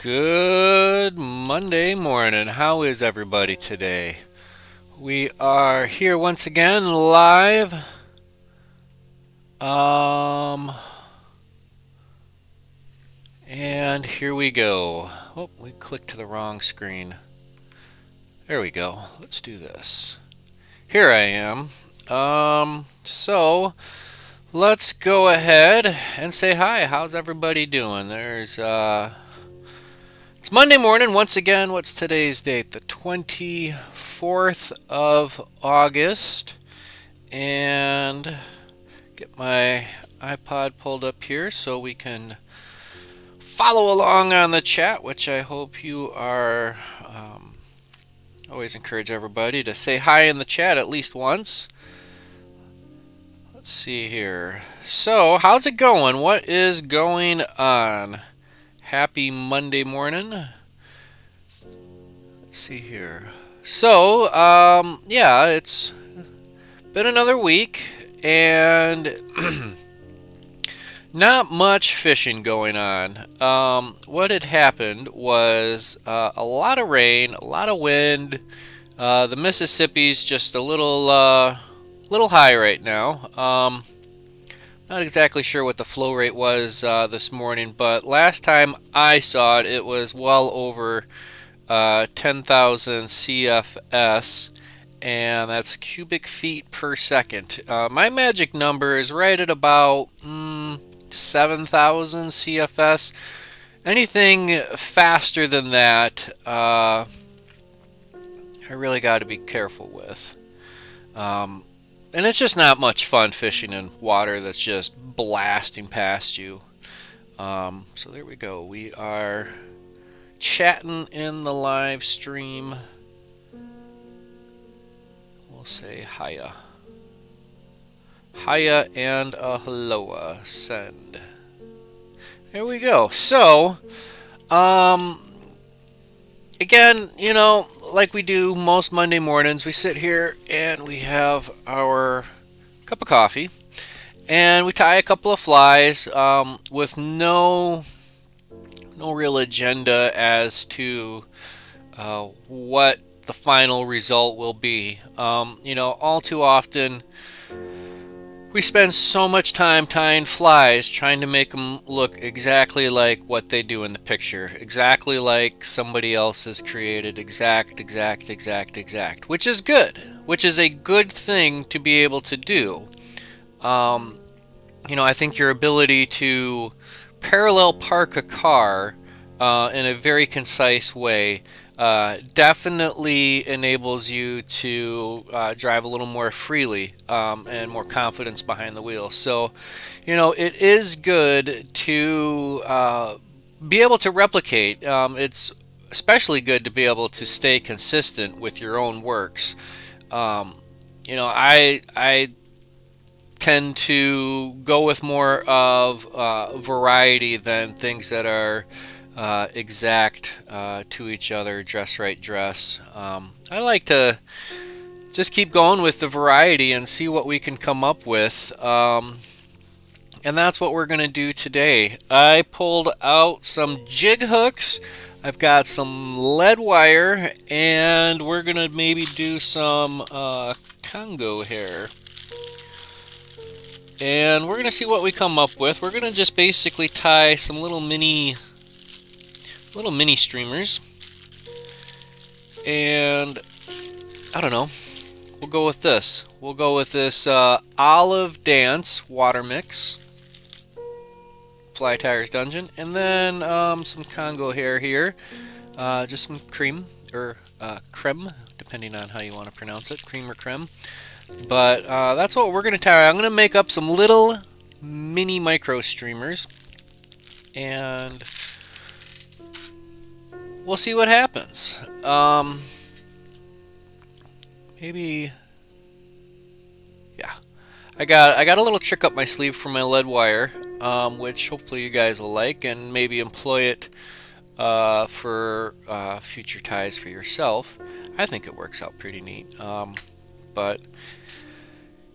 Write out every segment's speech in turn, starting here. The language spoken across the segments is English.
Good Monday morning. How is everybody today? We are here once again live. Um, and here we go. Oh, we clicked to the wrong screen. There we go. Let's do this. Here I am. So let's go ahead and say hi. How's everybody doing? It's Monday morning once again. What's today's date? The 24th of August. And get my iPod pulled up here so we can follow along on the chat, which I hope you are. Always encourage everybody to say hi in the chat at least once. Let's see here. So, how's it going? What is going on? Happy Monday morning. Let's see here. So, yeah, it's been another week and not much fishing going on. What had happened was a lot of rain, a lot of wind. The Mississippi's just a little high right now. Not exactly sure what the flow rate was this morning, but last time I saw it, it was well over 10,000 CFS, and that's cubic feet per second. My magic number is right at about 7,000 CFS. Anything faster than that, I really got to be careful with. And it's just not much fun fishing in water that's just blasting past you. So there we go. We are chatting in the live stream. We'll say hiya. Hiya and a helloa. Send. There we go. So, again, like we do most Monday mornings, we sit here and we have our cup of coffee and we tie a couple of flies with no real agenda as to what the final result will be. All too often we spend so much time tying flies trying to make them look exactly like what they do in the picture, exactly like somebody else has created, exact, which is good, which is a good thing to be able to do. I think your ability to parallel park a car in a very concise way definitely enables you to drive a little more freely and more confidence behind the wheel. So, it is good to be able to replicate. It's especially good to be able to stay consistent with your own works. I tend to go with more of variety than things that are exact to each other, dress right dress. I like to just keep going with the variety and see what we can come up with. And that's what we're going to do today. I pulled out some jig hooks. I've got some lead wire, and we're going to maybe do some Congo hair. And we're going to see what we come up with. We're going to just basically tie some little mini streamers, and I don't know, we'll go with this Olive Dance water mix, Fly Tyers Dungeon, and then some Congo hair here, just some cream or creme, depending on how you want to pronounce it, cream or creme. But that's what we're going to tie. I'm going to make up some little mini micro streamers, and we'll see what happens. Maybe, yeah. I got a little trick up my sleeve for my lead wire, which hopefully you guys will like, and maybe employ it for future ties for yourself. I think it works out pretty neat. But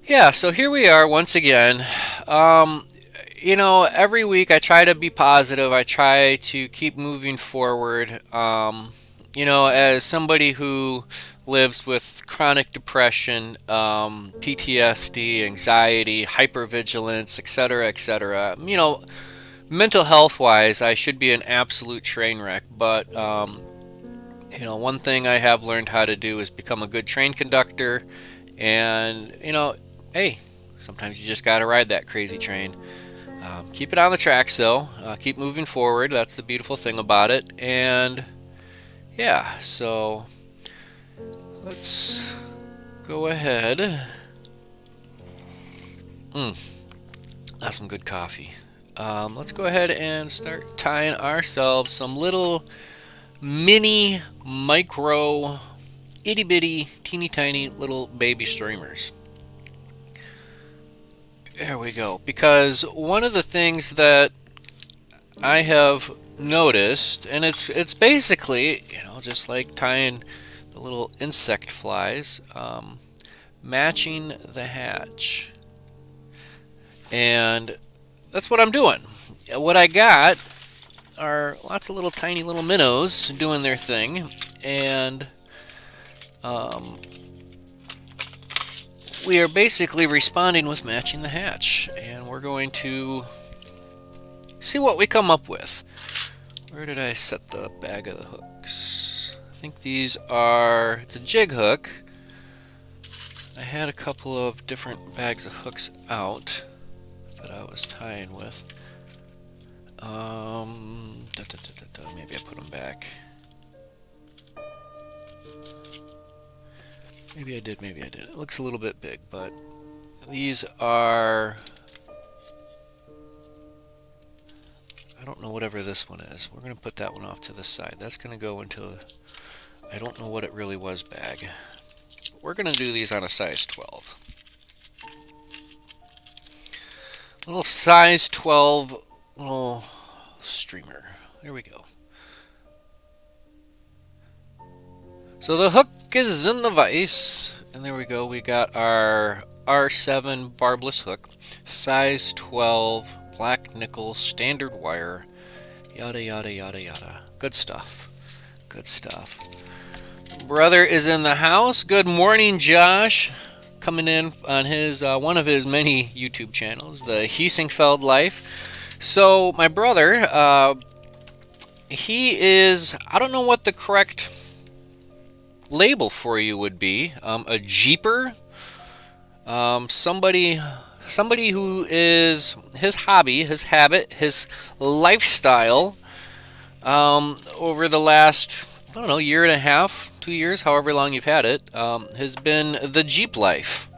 yeah, so here we are once again. every week I try to be positive. I try to keep moving forward. As somebody who lives with chronic depression, PTSD, anxiety, hypervigilance, etc., etc. Mental health wise, I should be an absolute train wreck. But one thing I have learned how to do is become a good train conductor. And hey, sometimes you just gotta ride that crazy train. Keep it on the tracks though. Keep moving forward. That's the beautiful thing about it. And yeah, so let's go ahead. That's some good coffee. Let's go ahead and start tying ourselves some little mini, micro, itty bitty, teeny tiny little baby streamers. There we go. Because one of the things that I have noticed, and it's basically, just like tying the little insect flies, matching the hatch. And that's what I'm doing. What I got are lots of little tiny little minnows doing their thing, and we are basically responding with matching the hatch, and we're going to see what we come up with. Where did I set the bag of the hooks? I think these are, it's a jig hook. I had a couple of different bags of hooks out that I was tying with. Maybe I put them back. Maybe I did, maybe I didn't. It looks a little bit big, but these are, I don't know whatever this one is. We're going to put that one off to the side. That's going to go into, I don't know what it really was bag. We're going to do these on a size 12. Little size 12 little streamer. There we go. So the hook is in the vise, and there we go. We got our R7 barbless hook, size 12, black nickel, standard wire, yada yada yada yada. Good stuff. Good stuff. Brother is in the house. Good morning, Josh. Coming in on his one of his many YouTube channels, the Hiesingfeld Life. So my brother, he is, I don't know what the correct label for you would be, a jeeper, somebody who is, his hobby, his habit, his lifestyle, over the last, I don't know, year and a half, 2 years, however long you've had it, has been the Jeep life.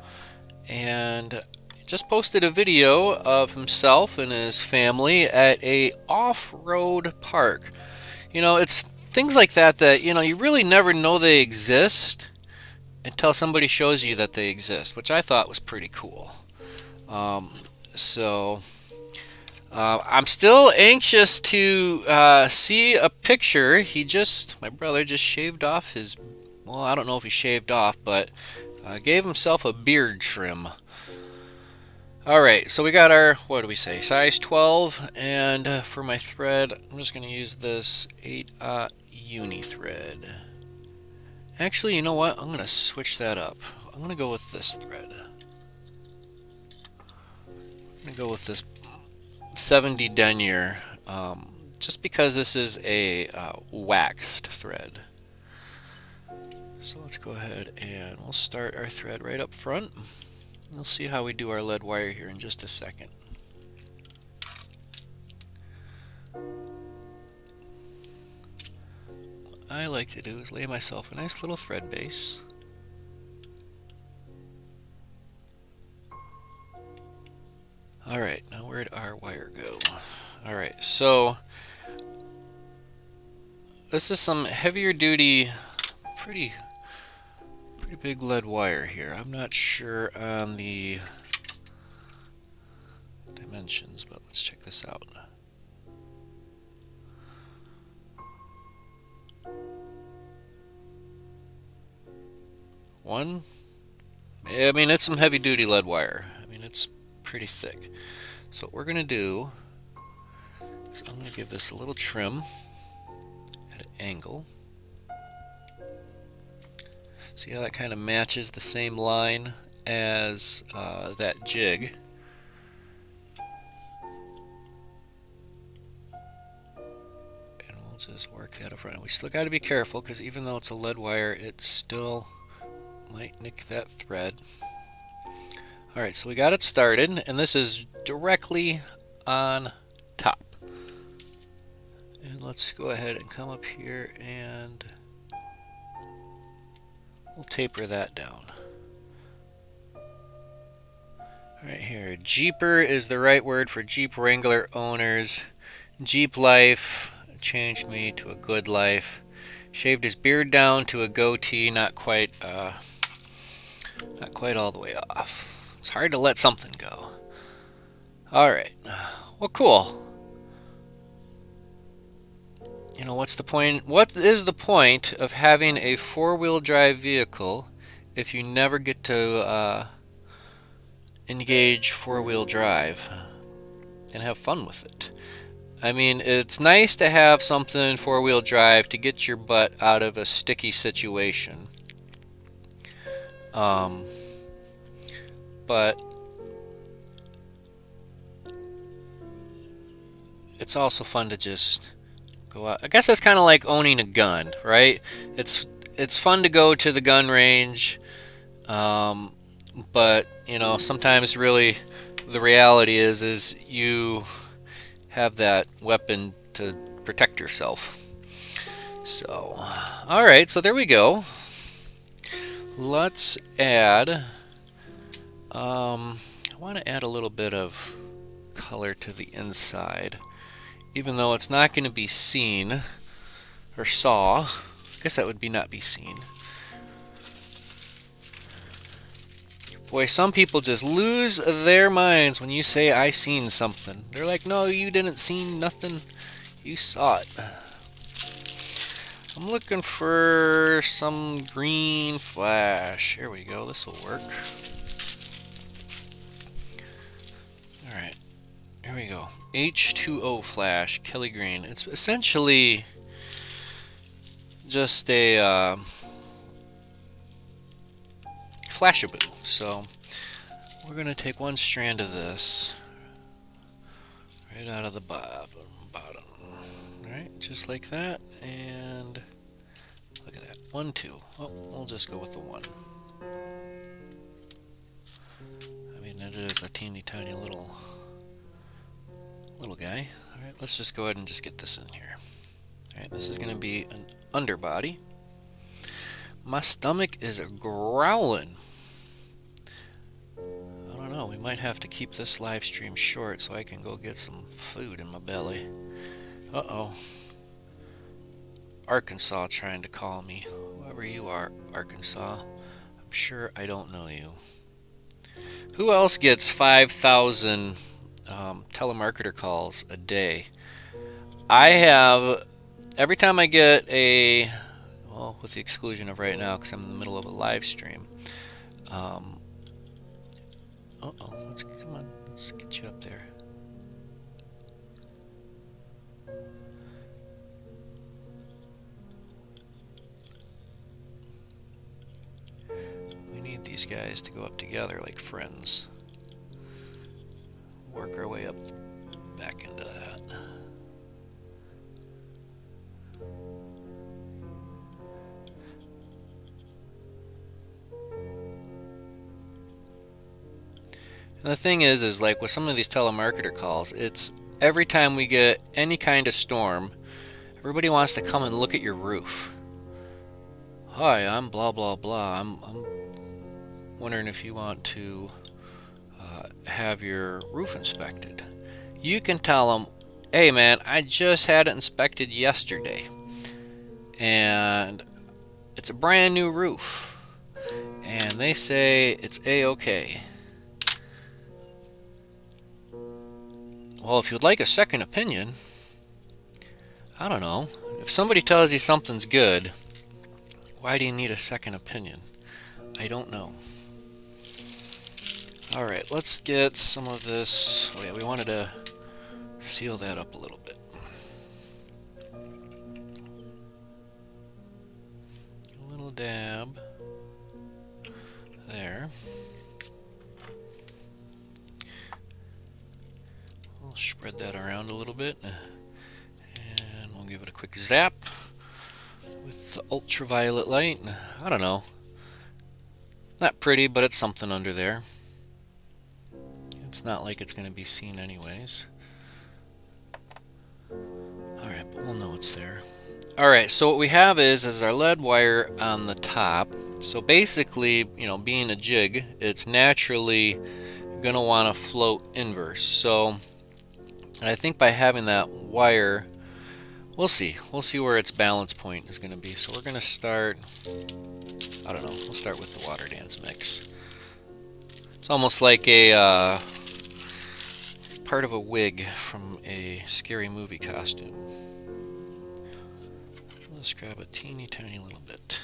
And just posted a video of himself and his family at a off-road park. It's things like that you really never know they exist until somebody shows you that they exist, which I thought was pretty cool. I'm still anxious to see a picture. My brother just shaved off his, well, I don't know if he shaved off, but gave himself a beard trim. Alright, so we got our, what do we say, size 12, and for my thread, I'm just going to use this 8 uni thread. Actually, you know what? I'm going to switch that up. I'm going to go with this thread. I'm going to go with this 70 denier, just because this is a waxed thread. So let's go ahead and we'll start our thread right up front. We'll see how we do our lead wire here in just a second. What I like to do is lay myself a nice little thread base. Alright, now where'd our wire go? Alright, so this is some heavier duty, pretty big lead wire here. I'm not sure on the dimensions, but let's check this out. I mean, it's some heavy duty lead wire. I mean, it's pretty thick. So what we're going to do is I'm going to give this a little trim at an angle. See how that kind of matches the same line as that jig. And we'll just work that up front. We still got to be careful because even though it's a lead wire, it still might nick that thread. Alright, so we got it started, and this is directly on top. And let's go ahead and come up here and we'll taper that down. Right here, Jeeper is the right word for Jeep Wrangler owners. Jeep life changed me to a good life. Shaved his beard down to a goatee, not quite all the way off. It's hard to let something go. Alright, well, cool. You know, what's the point? What is the point of having a four-wheel drive vehicle if you never get to engage four-wheel drive and have fun with it? I mean, it's nice to have something four-wheel drive to get your butt out of a sticky situation. But it's also fun to just go out. I guess that's kind of like owning a gun, right? It's fun to go to the gun range, but you know, sometimes really the reality is you have that weapon to protect yourself. So, all right, so there we go. Let's add. I want to add a little bit of color to the inside, even though it's not going to be seen or saw. I guess that would be not be seen. Boy, some people just lose their minds when you say I seen something. They're like, no, you didn't see nothing. You saw it. I'm looking for some green flash. Here we go. This will work. Alright. Here we go. H2O flash, Kelly Green. It's essentially just a flashaboo. So we're going to take one strand of this right out of the bottom. Alright, just like that. And look at that. 1, 2. Oh, we'll just go with the 1. I mean, it is a teeny tiny little guy. Alright, let's just go ahead and just get this in here. Alright, this is going to be an underbody. My stomach is growling. I don't know, we might have to keep this live stream short so I can go get some food in my belly. Uh-oh. Arkansas trying to call me. Whoever you are, Arkansas. I'm sure I don't know you. Who else gets 5,000 telemarketer calls a day? I have, every time I get a, well, with the exclusion of right now because I'm in the middle of a live stream. Come on, let's get you up there. We need these guys to go up together like friends. Work our way up back into that. And the thing is like with some of these telemarketer calls, it's every time we get any kind of storm, everybody wants to come and look at your roof. Hi, I'm blah blah blah. I'm wondering if you want to have your roof inspected. You can tell them, hey man, I just had it inspected yesterday and it's a brand new roof, and they say it's a-okay. Well, if you'd like a second opinion, I don't know, if somebody tells you something's good, why do you need a second opinion? I don't know. Alright, let's get some of this. Oh yeah, we wanted to seal that up a little bit. A little dab there. We'll spread that around a little bit, and we'll give it a quick zap with the ultraviolet light. I don't know, not pretty, but it's something under there. It's not like it's going to be seen anyways. Alright, but we'll know it's there. Alright, so what we have is our lead wire on the top. So basically, you know, being a jig, it's naturally going to want to float inverse. So, and I think by having that wire, we'll see. We'll see where its balance point is going to be. So we're going to start, I don't know, we'll start with the water dance mix. It's almost like a part of a wig from a scary movie costume. Let's grab a teeny tiny little bit.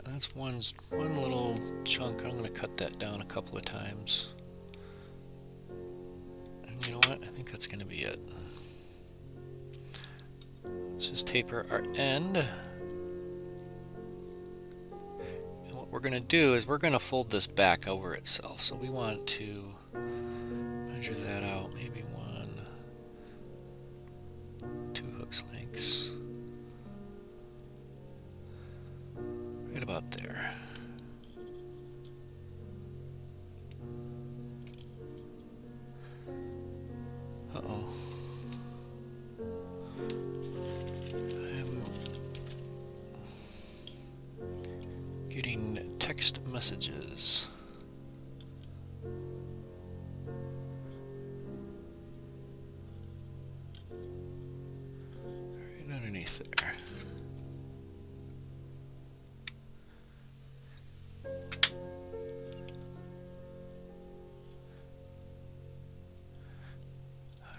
That's one little chunk. I'm going to cut that down a couple of times. And you know what? I think that's going to be it. Let's just taper our end. And what we're going to do is we're going to fold this back over itself. So we want to measure that out. Maybe 2 hooks lengths. Right about there. Uh-oh. I'm getting text messages. Right underneath there.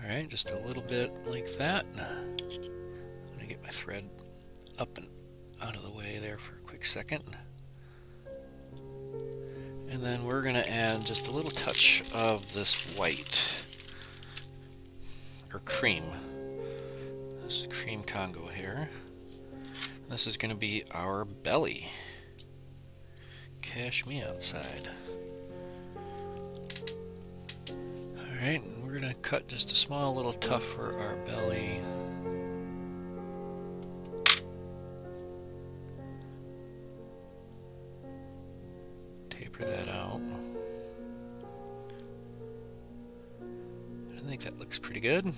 Alright, just a little bit like that. I'm going to get my thread up and out of the way there for a quick second. And then we're going to add just a little touch of this white, or cream. This is cream Congo here. This is going to be our belly. Cash me outside. Alright, we're going to cut just a small little tuft for our belly. Taper that out. I think that looks pretty good.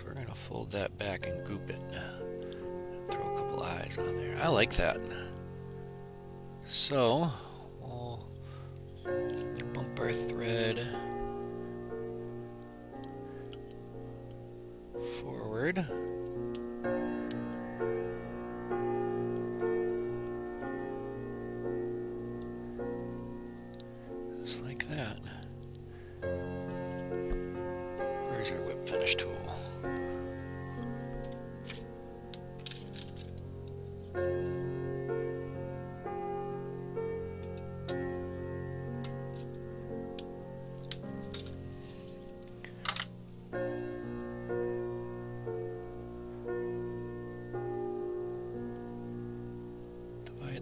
We're going to fold that back and goop it. Throw a couple eyes on there. I like that. So, we'll bump our thread forward. Just like that. Where's our whip finish tool?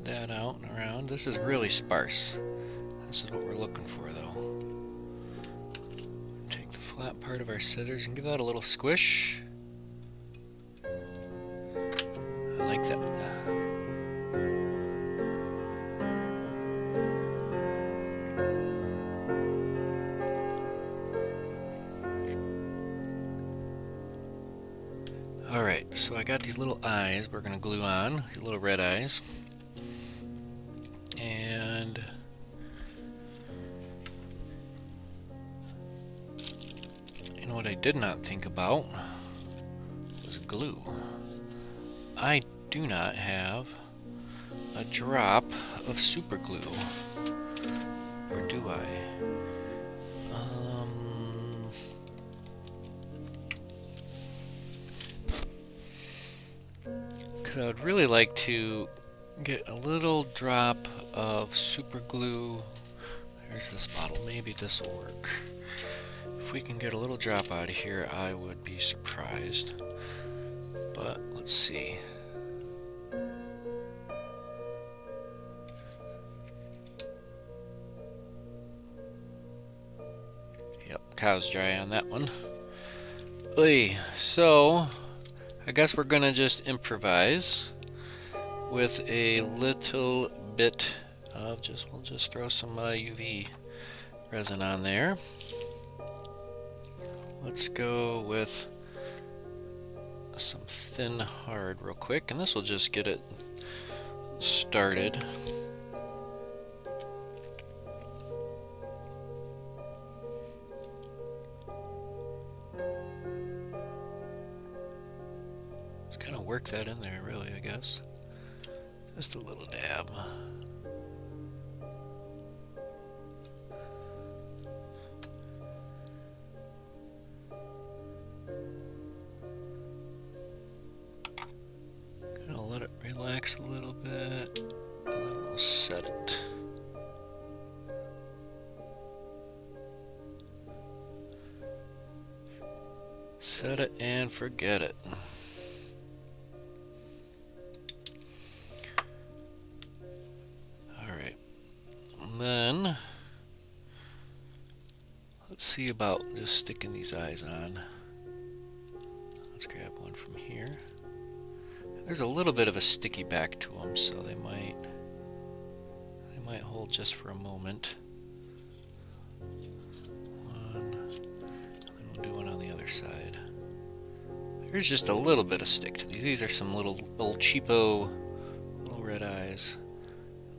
That out and around. This is really sparse. This is what we're looking for though. Take the flat part of our scissors and give that a little squish. I like that. Alright, so I got these little eyes we're going to glue on, these little red eyes. And you know what I did not think about was glue. I do not have a drop of super glue. Or do I? Because I would really like to get a little drop of super glue. There's this bottle. Maybe this will work. If we can get a little drop out of here, I would be surprised. But let's see. Yep, cow's dry on that one. Oy, so I guess we're gonna just improvise with a little bit of we'll just throw some UV resin on there. Let's go with some thin hard real quick, and this will just get it started. Just kind of work that in there, really, I guess. Just a little dab. Gonna let it relax a little bit, and then we'll set it. Set it and forget it. Alright. Then let's see about just sticking these eyes on. Let's grab one from here. There's a little bit of a sticky back to them, so they might hold just for a moment. One, and then we'll do one on the other side. There's just a little bit of stick to these. These are some little old cheapo little red eyes.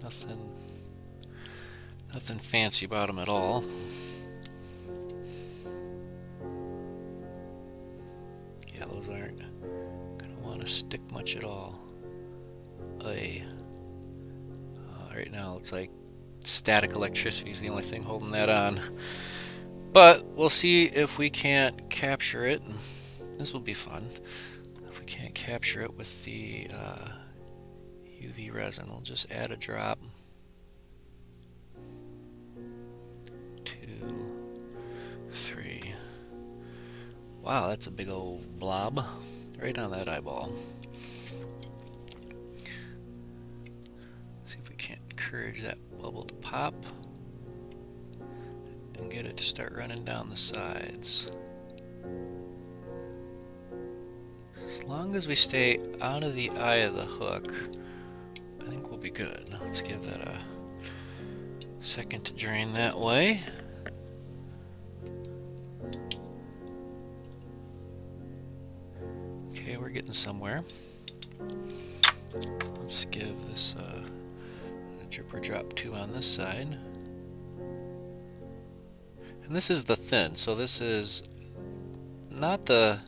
Nothing fancy about them at all. Yeah, those aren't gonna want to stick much at all. Right now it's like static electricity is the only thing holding that on. But we'll see if we can't capture it. This will be fun. If we can't capture it with the UV resin, we'll just add a drop. 2, 3. Wow, that's a big old blob right on that eyeball. See if we can't encourage that bubble to pop and get it to start running down the sides. As long as we stay out of the eye of the hook, I think we'll be good. Let's give that a second to drain that way. Okay, we're getting somewhere. Let's give this a drip or drop 2 on this side. And this is the thin, so this is not the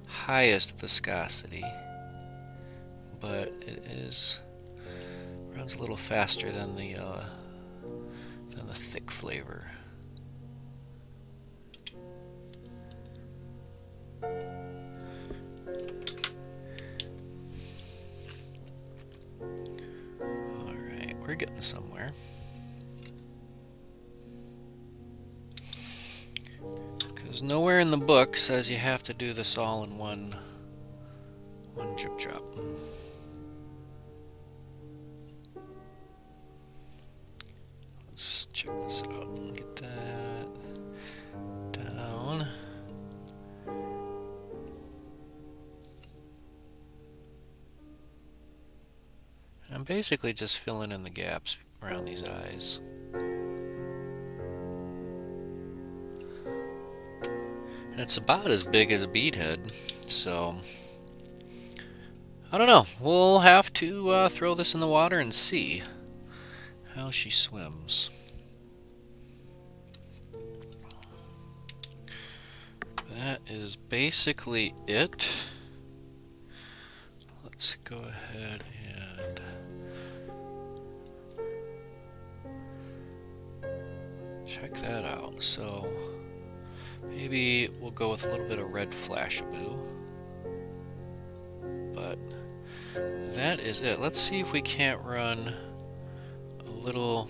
highest viscosity, but it runs a little faster than the thick flavor. Alright, we're getting somewhere. Because nowhere in the book says you have to do this all in one drip drop. Let's check this out and get that down. I'm basically just filling in the gaps around these eyes. And it's about as big as a bead head, so I don't know. We'll have to throw this in the water and see how she swims. That is basically it. let's go ahead and check that out. So maybe we'll go with a little bit of red Flashaboo. But that is it. Let's see if we can't run a little...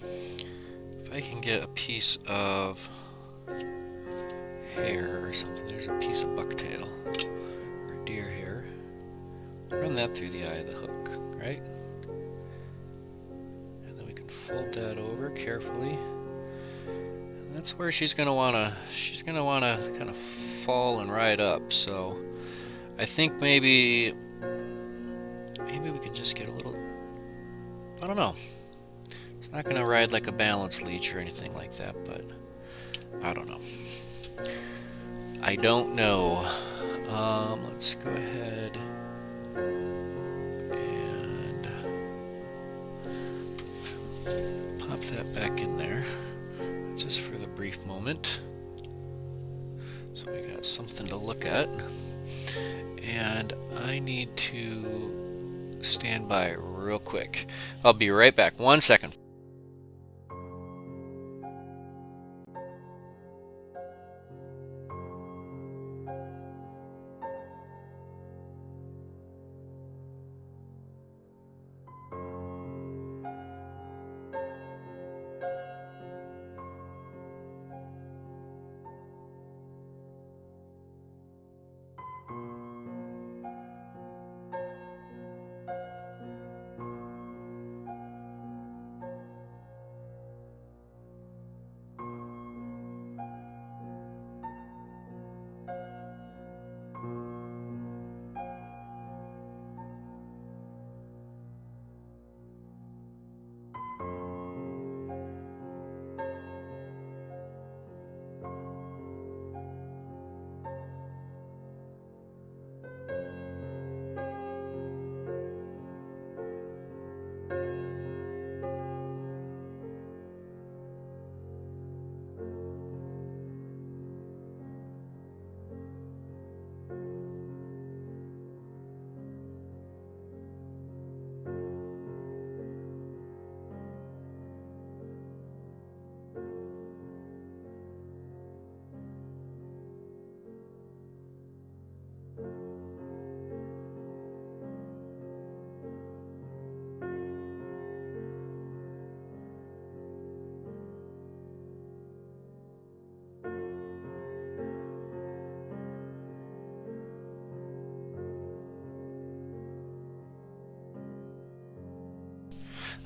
If I can get a piece of hair or something. There's a piece of bucktail or deer hair. Run that through the eye of the hook, right? And then we can fold that over carefully. And that's where she's gonna wanna kind of fall and ride up. So I think maybe we can just get a little, I don't know. It's not gonna ride like a balance leech or anything like that, but I don't know. I don't know. Let's go ahead and pop that back in there, just for the brief moment. So we got something to look at. And I need to stand by real quick. I'll be right back. 1 second.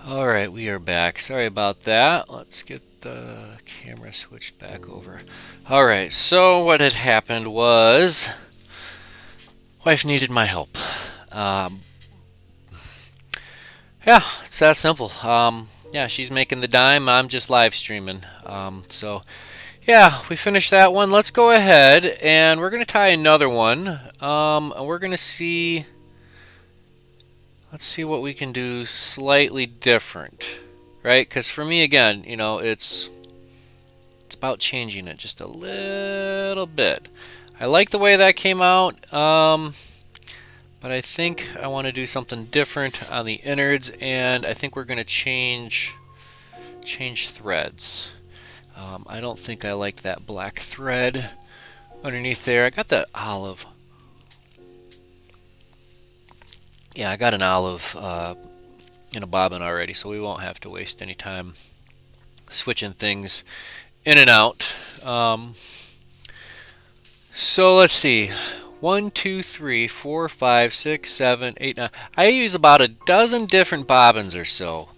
Alright, we are back. Sorry about that. Let's get the camera switched back over. Alright, so what had happened was wife needed my help. Yeah, it's that simple. Yeah, she's making the dime. I'm just live streaming. So yeah, we finished that one. Let's go ahead and we're going to tie another one. And we're going to see... Let's see what we can do slightly different, right? Because for me, again, you know, it's about changing it just a little bit. I like the way that came out, but I think I want to do something different on the innards, and I think we're going to change threads. I don't think I like that black thread underneath there. I got the olive. Yeah, I got an olive in a bobbin already, so we won't have to waste any time switching things in and out. So let's see. 1, 2, 3, 4, 5, 6, 7, 8, 9. I use about a dozen different bobbins or so.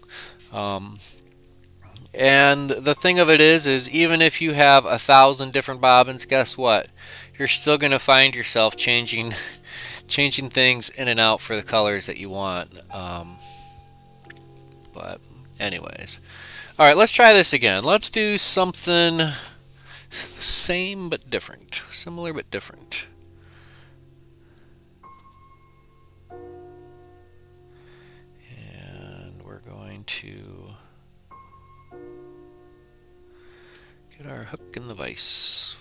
And the thing of it is even if you have 1,000 different bobbins, guess what? You're still going to find yourself changing things in and out for the colors that you want. But anyways, all right, let's try this again. Let's do something same but different, similar but different. And we're going to get our hook in the vise.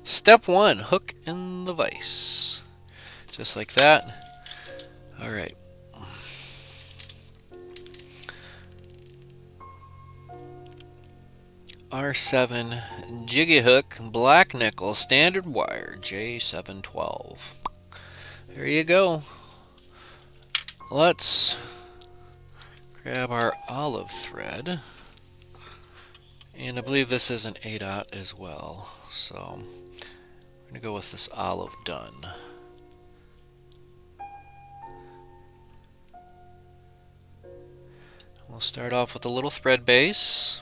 Step 1, hook in the vise. just like that. All right. R7 jiggy hook, black nickel, standard wire, J712. There you go. Let's grab our olive thread, and I believe this is an 8/0 as well, so I'm going to go with this olive done. We'll start off with a little thread base.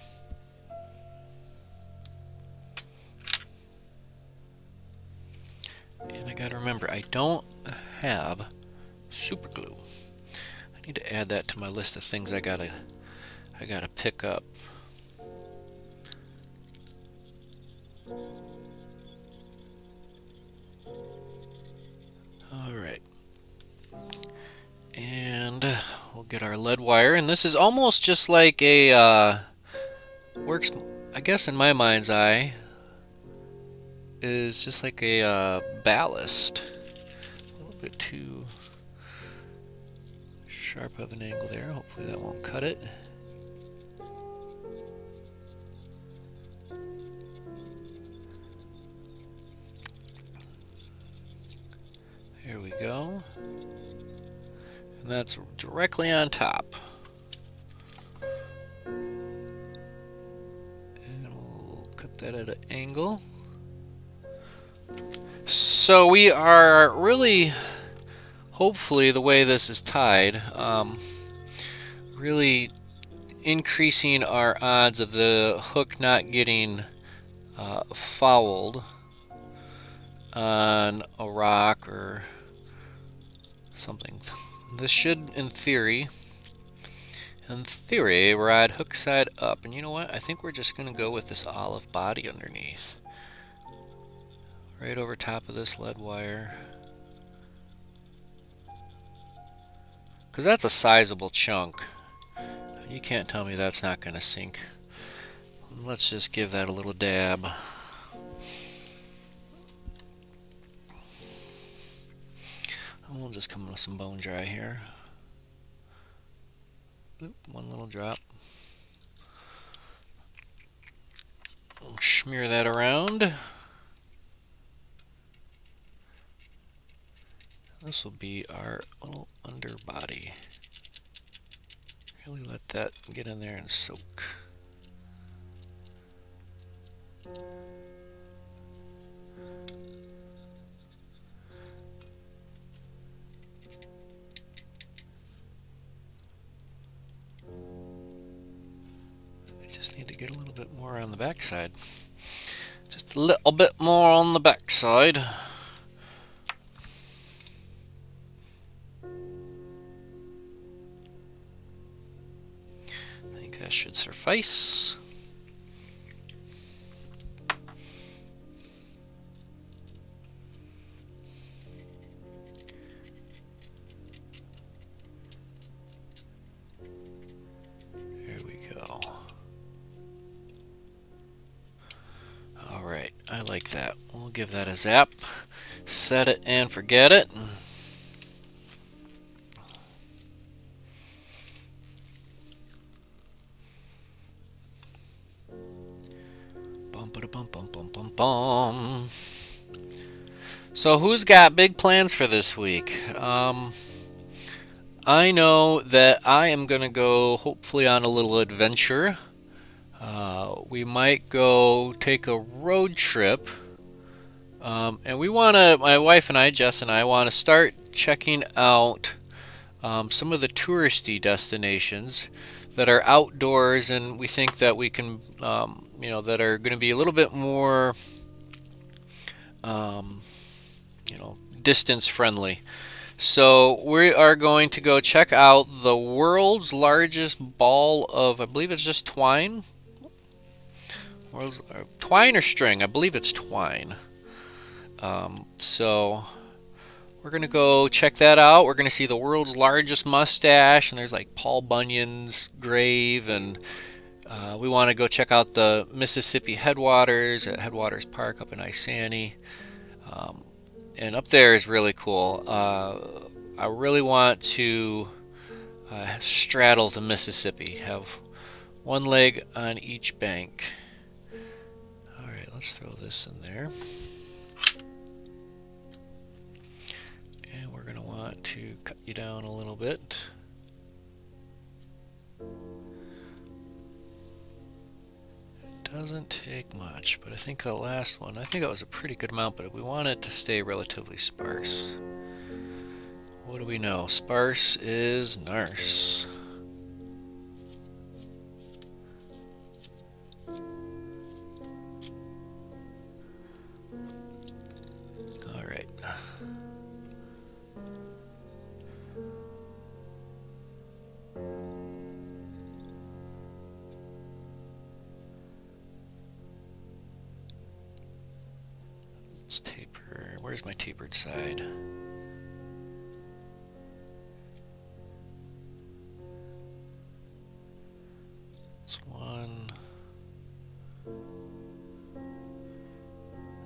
And I gotta remember, I don't have super glue. I need to add that to my list of things I gotta pick up. Alright. And we'll get our lead wire, and this is almost just like a works, I guess in my mind's eye, is just like a ballast. A little bit too sharp of an angle there. Hopefully that won't cut it. There we go. And that's directly on top. And we'll cut that at an angle. So we are really, hopefully the way this is tied, really increasing our odds of the hook not getting fouled on a rock or something. This should, in theory, ride hook side up. And you know what? I think we're just going to go with this olive body underneath. Right over top of this lead wire. Because that's a sizable chunk. You can't tell me that's not going to sink. Let's just give that a little dab. And we'll just come with some bone dry here. Bloop, one little drop. We'll smear that around. This will be our little underbody. Really let that get in there and soak. I just need to get a little bit more on the back side. Just a little bit more on the back side. That should suffice. There we go. All right, I like that. We'll give that a zap. Set it and forget it. So who's got big plans for this week? I know that I am going to go hopefully on a little adventure. We might go take a road trip. And we want to, my wife and I, Jess and I, want to start checking out some of the touristy destinations that are outdoors, and we think that we can, that are going to be a little bit more, distance friendly. So we are going to go check out the world's largest ball of, I believe it's just twine. Twine or string? I believe it's twine. So we're going to go check that out. We're going to see the world's largest mustache, and there's like Paul Bunyan's grave, and we want to go check out the Mississippi headwaters at Headwaters Park up in Isani. and up there is really cool. I really want to straddle the Mississippi, have one leg on each bank. Alright, let's throw this in there. And we're going to want to cut you down a little bit. Doesn't take much, but I think the last one, I think that was a pretty good amount, but we want it to stay relatively sparse. What do we know? Sparse is narce. All right. Let's taper. Where's my tapered side? It's one. I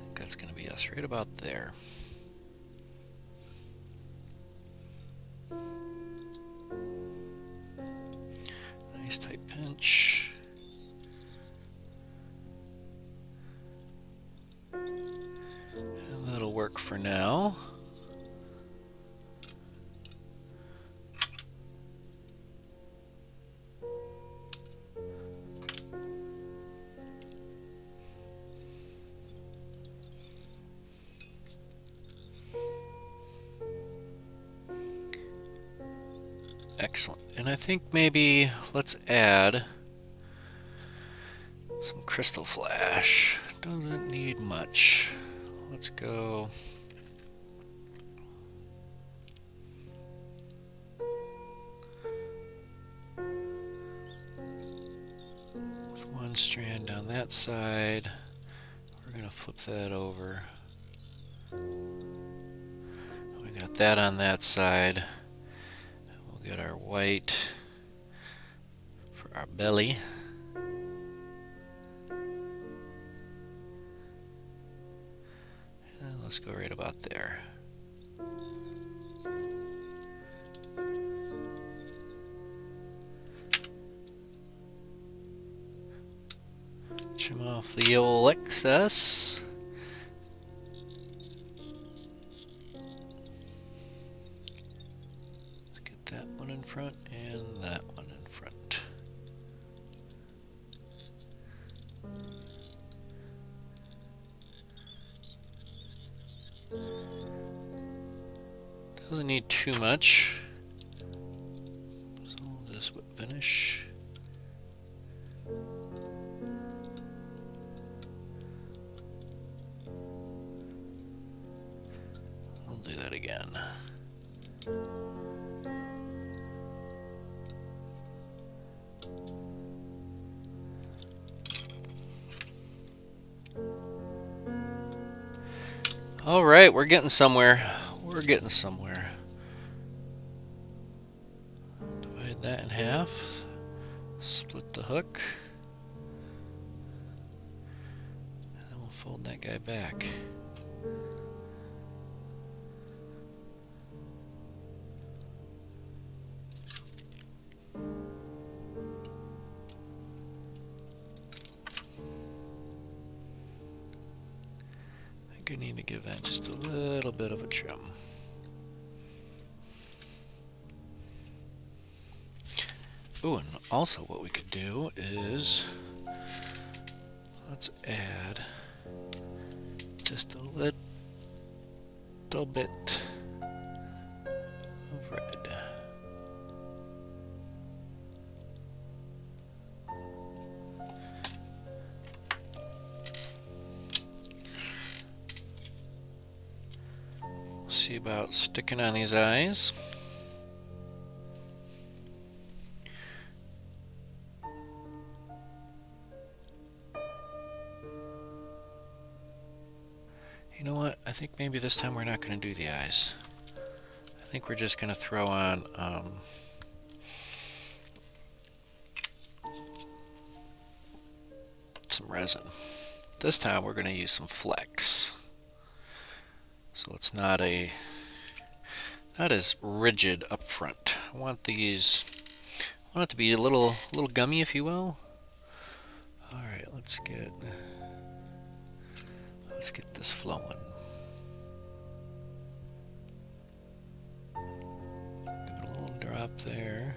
think that's going to be us right about there. Nice tight pinch. And that'll work for now. Excellent. And I think maybe let's add some crystal flash. Doesn't need much. Let's go with one strand down that side. We're going to flip that over. We got that on that side. Get our white for our belly. And let's go right about there. Trim off the old excess. That one in front and that one in front. Doesn't need too much. So we'll just finish. I'll do that again. All right, we're getting somewhere. We're getting somewhere. Divide that in half. Split the hook. And then we'll fold that guy back. I need to give that just a little bit of a trim. Ooh, and also what we could do is let's add just a little bit of red. See about sticking on these eyes. You know what? I think maybe this time we're not going to do the eyes. I think we're just going to throw on some resin. This time we're going to use some Flex. so it's not as rigid up front. I want it to be a little gummy, if you will. All right, let's get this flowing. Give it a little drop there.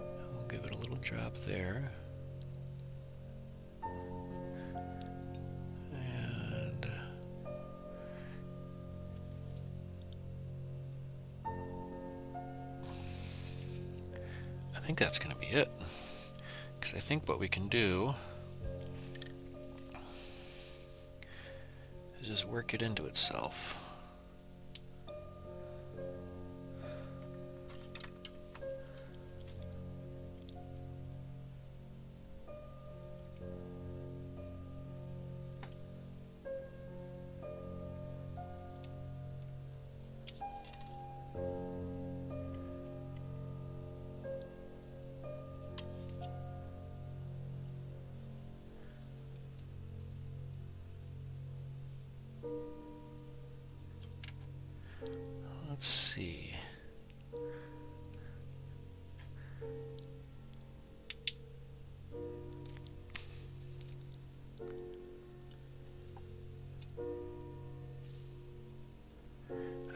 We'll give it a little drop there. And I think that's going to be it. Because I think what we can do is just work it into itself. Let's see.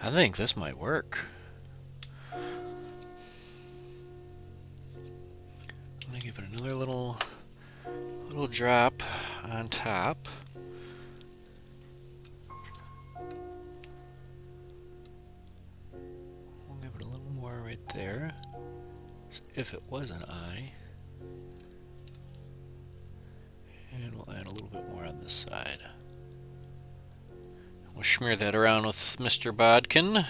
I think this might work. I'm gonna give it another little drop on top. We'll give it a little more right there, as if it was an eye. And we'll add a little bit more on this side. We'll smear that around with Mr. Bodkin.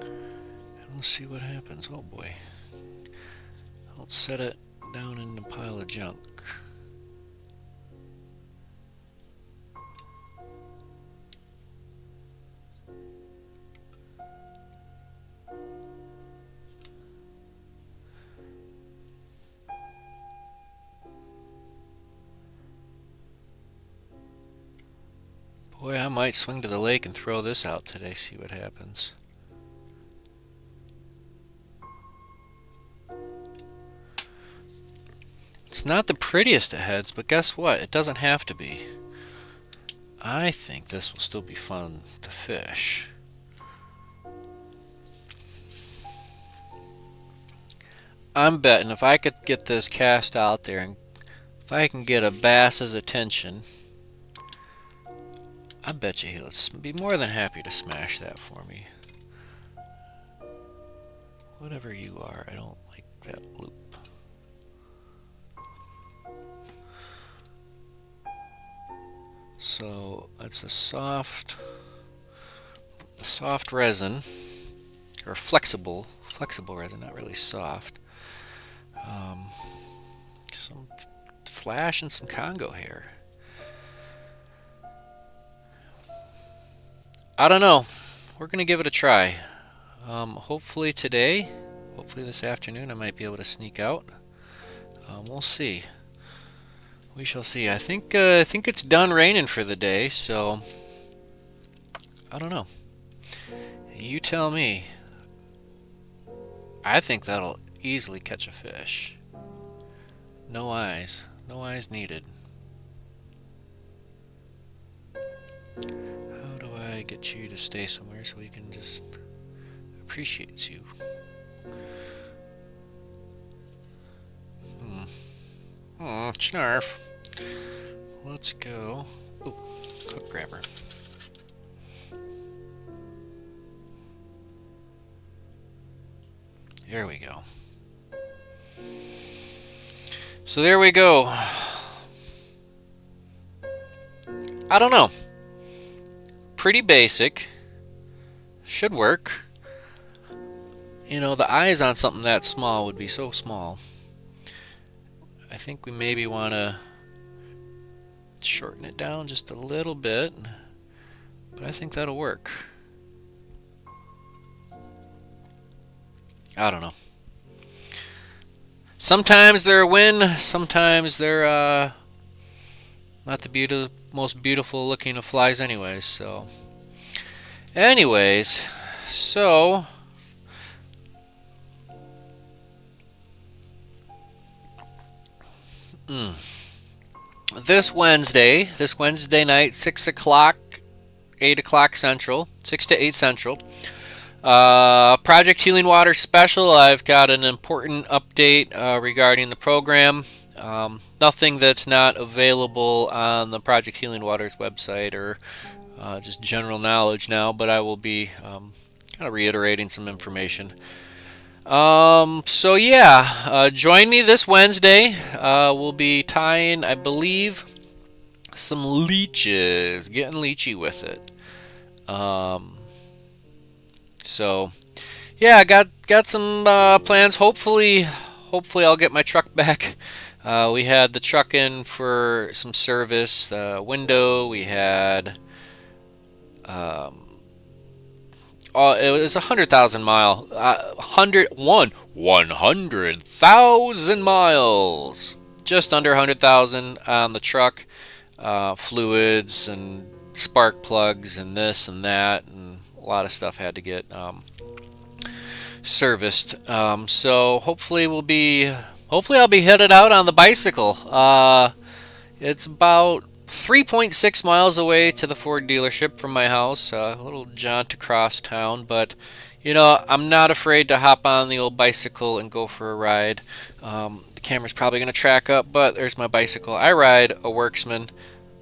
And we'll see what happens. Oh boy. I'll set it down in the pile of junk. Boy, I might swing to the lake and throw this out today, see what happens. It's not the prettiest of heads, but guess what? It doesn't have to be. I think this will still be fun to fish. I'm betting if I could get this cast out there and if I can get a bass's attention, I bet you he'll be more than happy to smash that for me. Whatever you are, I don't like that loop. So it's a soft resin, or flexible resin, not really soft. Some flash and some Congo hair. I don't know. We're gonna give it a try. Hopefully today, hopefully this afternoon, I might be able to sneak out. We'll see. We shall see. I think it's done raining for the day, so I don't know. You tell me. I think that'll easily catch a fish. No eyes needed. How do I get you to stay somewhere so we can just appreciate you? Snarf. Let's go. Ooh, hook grabber. There we go. So there we go. I don't know. Pretty basic. Should work. You know, the eyes on something that small would be so small. I think we maybe want to shorten it down just a little bit, but I think that'll work. I don't know. Sometimes they're a win, sometimes they're not the most beautiful looking of flies anyways. So anyways, so this Wednesday night, 6 o'clock, 8 o'clock Central, 6 to 8 Central. Project Healing Water Special. I've got an important update regarding the program. Nothing that's not available on the Project Healing Waters website or just general knowledge now, but I will be kind of reiterating some information. So yeah, join me this Wednesday. We'll be tying, I believe, some leeches, getting leechy with it. So yeah, I got some plans. Hopefully I'll get my truck back. We had the truck in for some service. Window. We had it was 100,000 mile, 100,000 miles, just under 100,000 on the truck. Fluids and spark plugs and this and that, and a lot of stuff had to get serviced. So hopefully I'll be headed out on the bicycle. It's about 3.6 miles away to the Ford dealership from my house, a little jaunt across town, but I'm not afraid to hop on the old bicycle and go for a ride. The camera's probably going to track up, but there's my bicycle. I ride a Worksman,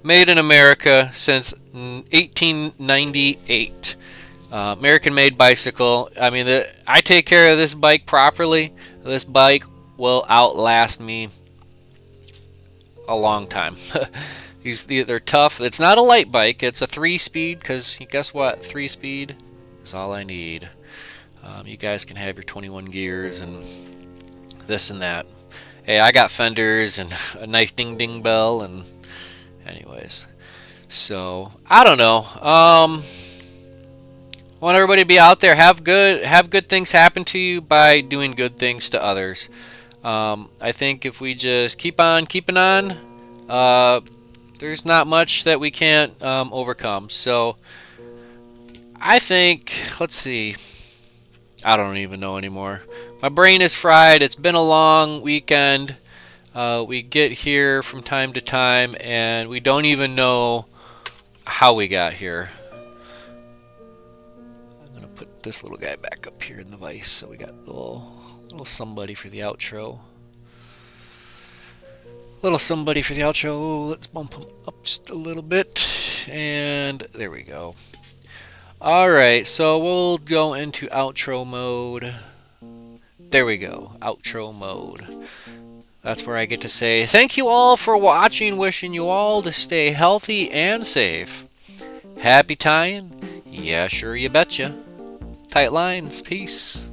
made in America since 1898. American-made bicycle. I mean, I take care of this bike properly. This bike will outlast me a long time. They're tough. It's not a light bike. It's a 3-speed, because guess what? 3-speed is all I need. You guys can have your 21 gears and this and that. Hey, I got fenders and a nice ding ding bell, and anyways. So I don't know. Want everybody to be out there. Have good things happen to you by doing good things to others. I think if we just keep on keeping on, there's not much that we can't overcome. So I think, let's see, I don't even know anymore. My brain is fried. It's been a long weekend. We get here from time to time, and we don't even know how we got here. I'm going to put this little guy back up here in the vise, so we got a little somebody for the outro. Little somebody for the outro. Let's bump him up just a little bit, and there we go. Alright, so we'll go into outro mode. There we go, outro mode. That's where I get to say thank you all for watching, wishing you all to stay healthy and safe. Happy tying? Yeah, sure, you betcha. Tight lines, peace.